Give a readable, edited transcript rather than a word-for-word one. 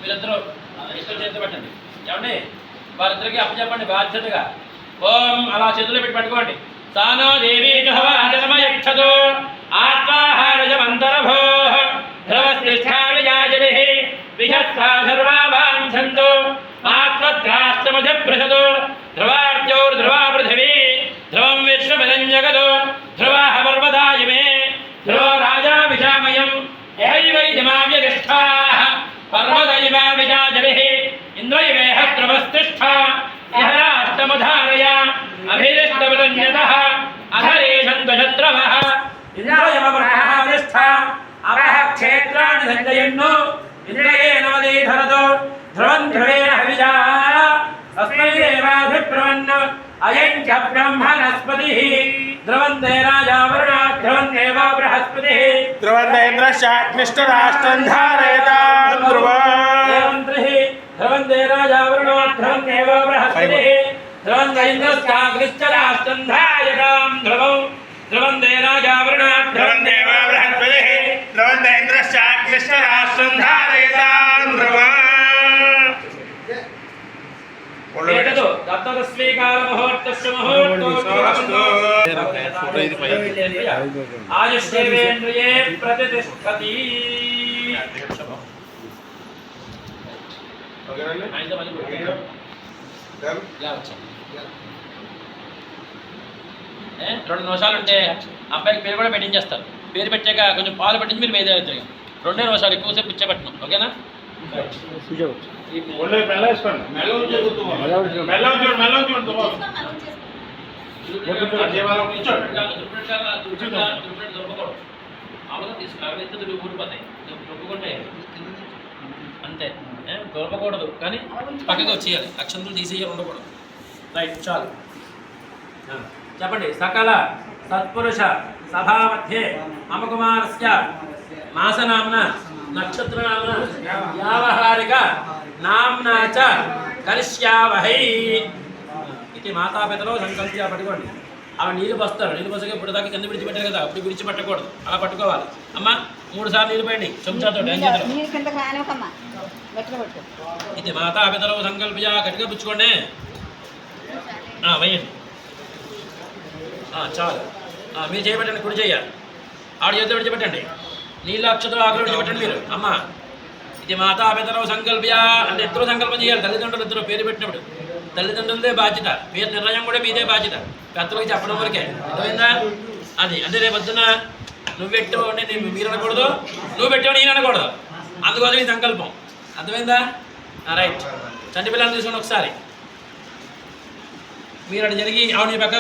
వీళ్ళిద్దరూ ఇద్దరు చేతులు పెట్టండి. ఏమండి వారిద్దరికి అప్పచెప్పండి బాధ్యతగా. ఓం అలా చేతులు పెట్టి పట్టుకోండి. సానో దేవీ జనమయక్షతో ఆత్మాహారజమంతరభో ధ్రువస్థిష్టావిజాజలిః విషత్సా సర్వావాంఛంతో ఆత్మత్రాష్టమజప్రసదో ధ్రువార్జౌర్ధ్రువా పృథివీ ధ్రువం విశ్వమిదం జగదో ధ్రువాః పర్వతాయిమే ధ్రువో రాజా విశామయం యైవైజమావ్యగష్టాః పర్వతైవావిజాజలిః ఇంద్రైవేహ ధ్రువస్థిష్ఠా యహరాష్టమధారయ అభిరిష్టవదంజతః అధరేషంతశత్రవః ఇంద్రయమవృహాదిష్ఠ అవః క్షేత్రాణి సంజయన్నో ఇంద్రయేన వదీధరతో ధ్రువం ధ్రువేణ హవిజా తస్మై దేవాధిప్రవన్న అయం చ బ్రహ్మణస్పతిః ధ్రువంతే రాజా వరుణా ధ్రువంతేవ బృహస్పతిః ధ్రువంతేంద్రశ్చాగ్నిష్టరాష్ట్రం ధారయతాం ధ్రువంతే ధ్రువంతే రాజా వరుణో ధ్రువంతేవ బృహస్పతిః ధ్రువంతేంద్రశ్చాగ్నిష్టరాష్ట్రం ధారయతాం ధ్రువం ధ్రువంతే రాజా వరుణా ధ్రువంతేవ బృహస్పతిః ధ్రువంతేంద్రశ్చాగ్నిష్టరాష్ట్రం ధారయతాం ధ్రువం ఏతదో దత్తస్వీకార ముహూర్తస్య ముహూర్తో ఆయుష్యేంద్రియే ప్రతిష్టతి. రెండు నిమిషాలు ఉంటే అబ్బాయికి పేరు కూడా పెట్టించేస్తారు. పేరు పెట్టాక కొంచెం పాలు పెట్టించి మీరు మీద 2 నిమిషాలు ఎక్కువసేపు కూర్చోబెట్టను. ఓకేనా? అంతే, దొరకకూడదు కానీ పక్కగా వచ్చేయాలి. అక్షంతులు తీసేయాలి, ఉండకూడదు. రైట్, చాలు. చెప్పండి. సకల సత్పురుష సభా మధ్యే మమ కుమారస్య మాసనామ్న నక్షత్రనామ్న వ్యావహారిక నామ్నా చ కరిష్యావహై ఇది మాతాపితలో సంకల్ప్య. పట్టుకోండి. అవి నీళ్ళు పోస్తారు. నీళ్ళు పోసాక ఇప్పుడు దాకా కింద విడిచిపెట్టారు కదా, అప్పుడు విడిచిపెట్టకూడదు. అలా పట్టుకోవాలి. అమ్మ 3 సార్లు నీళ్ళు పోయండి చెంచాతో. ఇది మాతాపితలో సంకల్ప్య. గట్టిగా పుచ్చుకోండి. వేయండి. చాలు. మీరు చేయబెట్టండి. కుడి చెయ్య ఆవిడ చేతితో విడిచిపెట్టండి. నీళ్ళ అక్షతలు ఆకులు విడిచిపెట్టండి మీరు. అమ్మ ఇది మాతాపితరవు సంకల్ప్య అంటే ఇద్దరు సంకల్పం చేయాలి. తల్లిదండ్రులు ఇద్దరు పేరు పెట్టినప్పుడు తల్లిదండ్రులదే బాధ్యత. పేరు నిర్ణయం కూడా మీదే బాధ్యత. పెద్దలకి చెప్పడం వరకే. అర్థమైందా? అది అంటే రేపు పొద్దున నువ్వు పెట్టావు అంటే మీరు అనకూడదు, నువ్వు పెట్టావు నేను అనకూడదు. అందుకోసం ఈ సంకల్పం. అర్థమైందా? రైట్. చంటి పిల్లల్ని తీసుకుని ఒకసారి మీరు అటు జరిగి ఆవిడ పక్క